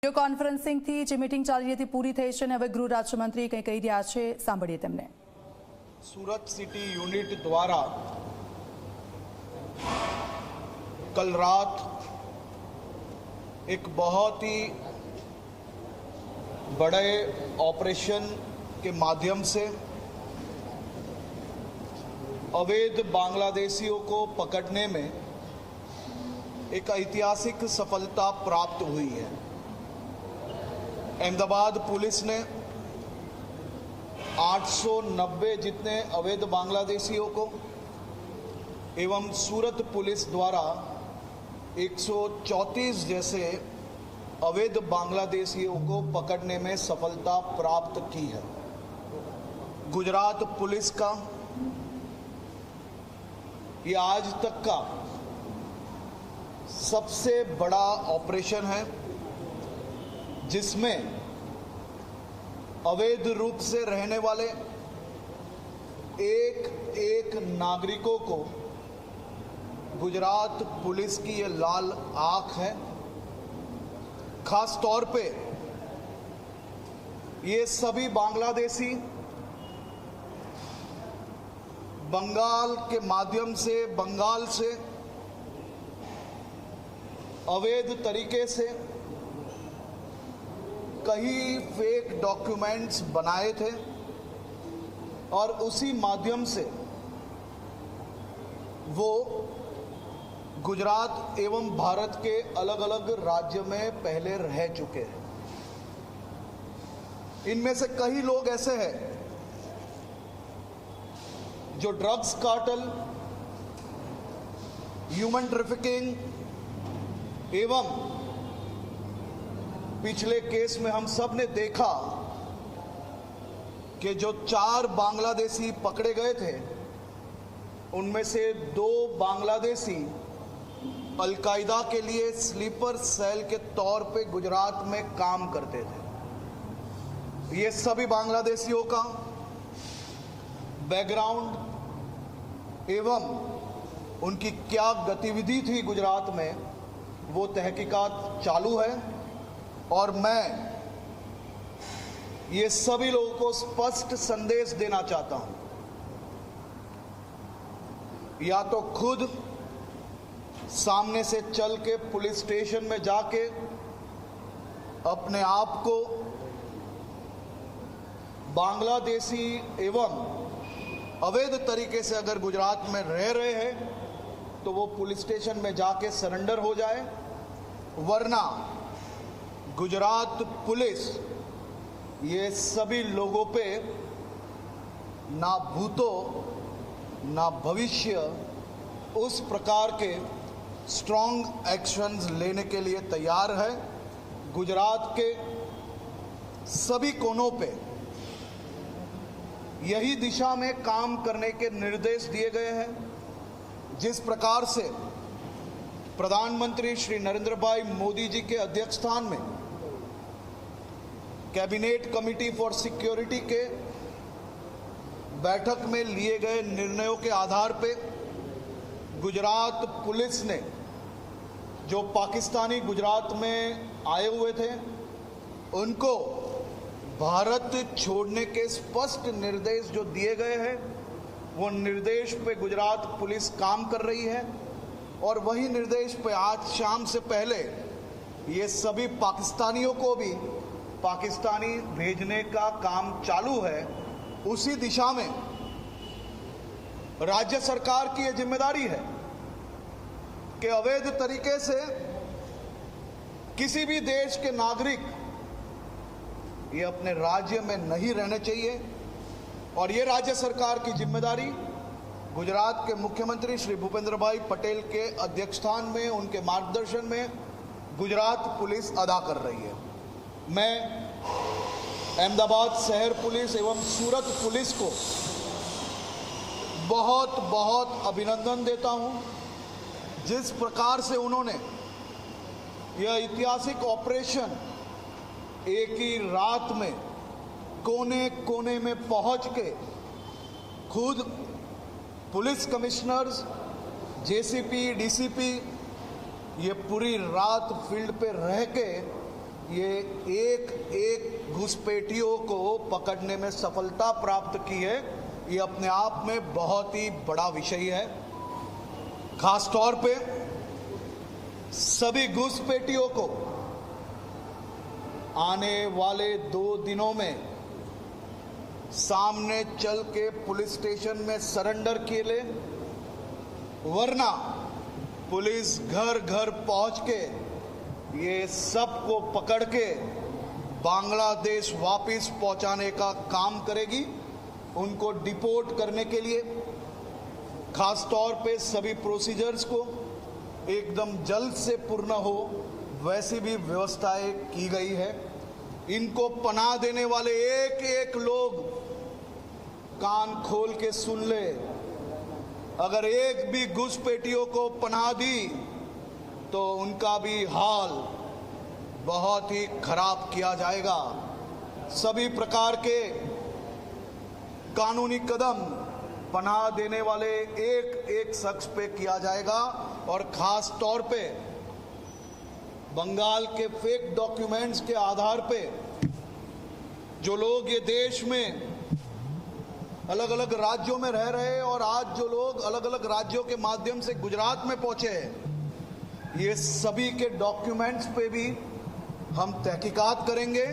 Video કોન્ફરન્સિંગથી જે meeting ચાલી રહી હતી પૂરી થઈ છે અને હવે ગૃહ રાજ્યમંત્રી કંઈ કહી રહ્યા છે, સાંભળીએ તેમને। सूरत सिटी यूनिट द्वारा कल रात एक बहुत ही बड़े ऑपरेशन के माध्यम से अवैध बांग्लादेशियों को पकड़ने में एक ऐतिहासिक सफलता प्राप्त हुई है। अहमदाबाद पुलिस ने 890 जितने अवैध बांग्लादेशियों को एवं सूरत पुलिस द्वारा 134 जैसे अवैध बांग्लादेशियों को पकड़ने में सफलता प्राप्त की है। गुजरात पुलिस का ये आज तक का सबसे बड़ा ऑपरेशन है, जिसमें अवैध रूप से रहने वाले एक एक नागरिकों को गुजरात पुलिस की ये लाल आंख है। खास तौर पे ये सभी बांग्लादेशी बंगाल के माध्यम से, बंगाल से अवैध तरीके से कई फेक डॉक्यूमेंट्स बनाए थे और उसी माध्यम से वो गुजरात एवं भारत के अलग अलग राज्य में पहले रह चुके हैं। इनमें से कई लोग ऐसे हैं जो ड्रग्स कार्टेल, ह्यूमन ट्रैफिकिंग एवं पिछले केस में हम सब ने देखा कि जो 4 बांग्लादेशी पकड़े गए थे उनमें से 2 बांग्लादेशी अलकायदा के लिए स्लीपर सेल के तौर पे गुजरात में काम करते थे। ये सभी बांग्लादेशियों का बैकग्राउंड एवं उनकी क्या गतिविधि थी गुजरात में, वो तहकीकात चालू है। और मैं ये सभी लोगों को स्पष्ट संदेश देना चाहता हूं, या तो खुद सामने से चल के पुलिस स्टेशन में जाके अपने आप को बांग्लादेशी एवं अवैध तरीके से अगर गुजरात में रह रहे हैं तो वो पुलिस स्टेशन में जाके सरेंडर हो जाए, वरना गुजरात पुलिस ये सभी लोगों पे ना भूतो ना भविष्य उस प्रकार के स्ट्रॉन्ग एक्शंस लेने के लिए तैयार है। गुजरात के सभी कोनों पे यही दिशा में काम करने के निर्देश दिए गए हैं। जिस प्रकार से प्रधानमंत्री श्री नरेंद्र भाई मोदी जी के अध्यक्षस्थान में कैबिनेट कमेटी फॉर सिक्योरिटी के बैठक में लिए गए निर्णयों के आधार पे गुजरात पुलिस ने जो पाकिस्तानी गुजरात में आए हुए थे उनको भारत छोड़ने के स्पष्ट निर्देश जो दिए गए हैं, वो निर्देश पे गुजरात पुलिस काम कर रही है। और वही निर्देश पे आज शाम से पहले ये सभी पाकिस्तानियों को भी पाकिस्तानी भेजने का काम चालू है। उसी दिशा में राज्य सरकार की ये जिम्मेदारी है कि अवैध तरीके से किसी भी देश के नागरिक ये अपने राज्य में नहीं रहने चाहिए। और ये राज्य सरकार की जिम्मेदारी गुजरात के मुख्यमंत्री श्री भूपेंद्र भाई पटेल के अध्यक्षस्थान में, उनके मार्गदर्शन में गुजरात पुलिस अदा कर रही है। मैं अहमदाबाद शहर पुलिस एवं सूरत पुलिस को बहुत बहुत अभिनंदन देता हूं, जिस प्रकार से उन्होंने यह ऐतिहासिक ऑपरेशन एक ही रात में कोने कोने में पहुंच के खुद पुलिस कमिश्नर्स, जेसीपी, डीसीपी ये पूरी रात फील्ड पे रह के ये एक एक घुसपैठियों को पकड़ने में सफलता प्राप्त की है, ये अपने आप में बहुत ही बड़ा विषय है। खास तौर पे सभी घुसपैठियों को आने वाले 2 दिनों में सामने चल के पुलिस स्टेशन में सरेंडर किए ले, वरना पुलिस घर घर पहुंच के ये सबको पकड़ के बांग्लादेश वापस पहुंचाने का काम करेगी। उनको डिपोर्ट करने के लिए खास तौर पे सभी प्रोसीजर्स को एकदम जल्द से पूर्ण हो वैसी भी व्यवस्थाएं की गई है। इनको पनाह देने वाले एक एक लोग कान खोल के सुन ले, अगर एक भी घुसपैठियों को पनाह दी तो उनका भी हाल बहुत ही खराब किया जाएगा। सभी प्रकार के कानूनी कदम पनाह देने वाले एक एक शख्स पे किया जाएगा। और खास तौर पे बंगाल के फेक डॉक्यूमेंट्स के आधार पे जो लोग ये देश में अलग अलग राज्यों में रह रहे हैं और आज जो लोग अलग अलग राज्यों के माध्यम से गुजरात में पहुंचे हैं, ये सभी के डॉक्यूमेंट्स पे भी हम तहकीकात करेंगे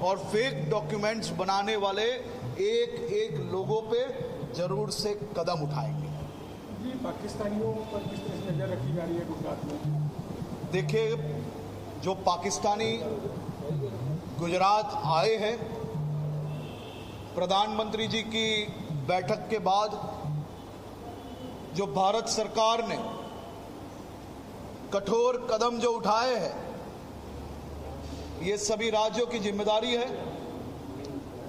और फेक डॉक्यूमेंट्स बनाने वाले एक एक लोगों पे जरूर से कदम उठाएंगे। जी, पाकिस्तानियों पर किस तरह से नजर रखी जा रही है गुजरात में? देखिए, जो पाकिस्तानी गुजरात आए हैं, प्रधानमंत्री जी की बैठक के बाद जो भारत सरकार ने कठोर कदम जो उठाए हैं, ये सभी राज्यों की जिम्मेदारी है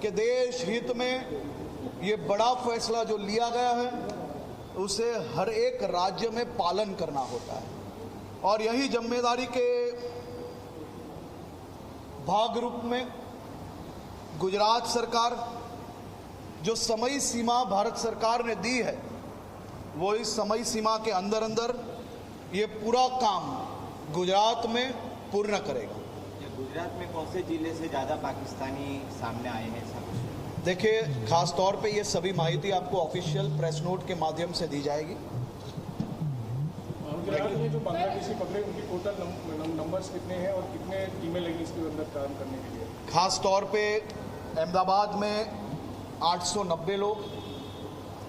कि देश हित में ये बड़ा फैसला जो लिया गया है उसे हर एक राज्य में पालन करना होता है। और यही जिम्मेदारी के भाग रूप में गुजरात सरकार जो समय सीमा भारत सरकार ने दी है, वो इस समय सीमा के अंदर अंदर ये पूरा काम गुजरात में पूर्ण करेगा। गुजरात में कौन से जिले से ज़्यादा पाकिस्तानी सामने आए हैं? देखिए, खास तौर पे ये सभी माहिती आपको ऑफिशियल प्रेस नोट के माध्यम से दी जाएगी। गुजरात में जो बांग्लादेशी पकड़े उनकी टोटल नंबर्स कितने हैं और कितने टीमें लगी इसके अंदर काम करने के लिए? खास तौर पे अहमदाबाद में 890 लोग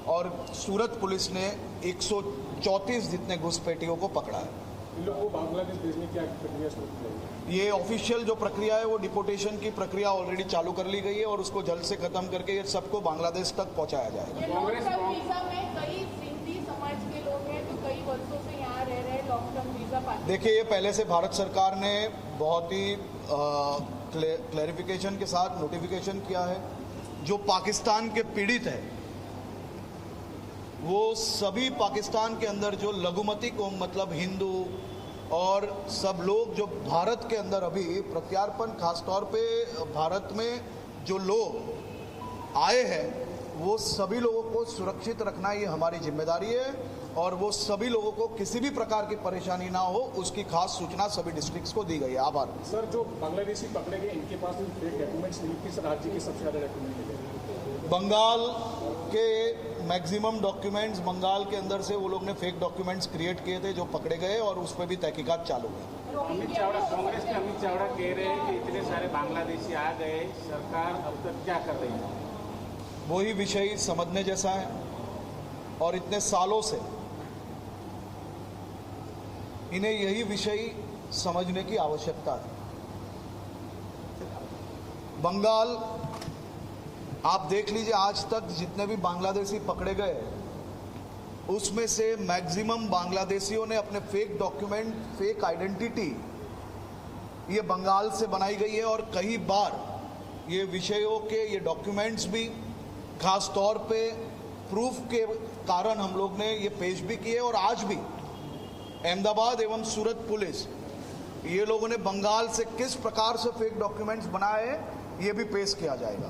और सूरत पुलिस ने 134 जितने घुसपैठियों को पकड़ा है। इन लोगों को बांग्लादेश भेजने की क्या प्रक्रिया शुरू की जाएगी? ये ऑफिशियल जो प्रक्रिया है वो डिपोर्टेशन की प्रक्रिया ऑलरेडी चालू कर ली गई है और उसको जल्द से खत्म करके ये सबको बांग्लादेश तक पहुंचाया जाएगा। लॉन्ग टर्म वीजा में कई सिंधी समाज के लोग हैं जो कई वर्षों से यहाँ रह रहे हैं, लॉन्ग टर्म वीजा पाने। देखिए, ये पहले से भारत सरकार ने बहुत ही क्लैरिफिकेशन के साथ नोटिफिकेशन किया है। जो पाकिस्तान के पीड़ित है वो सभी पाकिस्तान के अंदर जो लघुमती कौम मतलब हिंदू और सब लोग जो भारत के अंदर अभी प्रत्यार्पण खास तौर पे भारत में जो लोग आए हैं वो सभी लोगों को सुरक्षित रखना ये हमारी जिम्मेदारी है और वो सभी लोगों को किसी भी प्रकार की परेशानी ना हो उसकी खास सूचना सभी डिस्ट्रिक्ट्स को दी गई है। आभार। सर, जो बांग्लादेशी पकड़े गए इनके पास फेक डॉक्यूमेंट्स नहीं, किस राज्य के सबसे ज़्यादा डॉक्यूमेंट मिले? बंगाल के मैक्सिमम डॉक्यूमेंट्स बंगाल के अंदर से वो लोग ने फेक डॉक्यूमेंट्स क्रिएट किए थे जो पकड़े गए और उस पर भी तहकीकात चालू है। अमित चावड़ा, कांग्रेस के अमित चावड़ा कह रहे हैं कि इतने सारे बांग्लादेशी आ गए, सरकार अब तक क्या कर रही है? वही विषय समझने जैसा है और इतने सालों से इन्हें यही विषय समझने की आवश्यकता है। बंगाल, आप देख लीजिए, आज तक जितने भी बांग्लादेशी पकड़े गए उसमें से मैक्सिमम बांग्लादेशियों ने अपने फेक डॉक्यूमेंट, फेक आइडेंटिटी ये बंगाल से बनाई गई है और कई बार ये विषयों के ये डॉक्यूमेंट्स भी खास तौर पे प्रूफ के कारण हम लोग ने ये पेश भी किए और आज भी अहमदाबाद एवं सूरत पुलिस ये लोगों ने बंगाल से किस प्रकार से फेक डॉक्यूमेंट्स बनाए ये भी पेश किया जाएगा।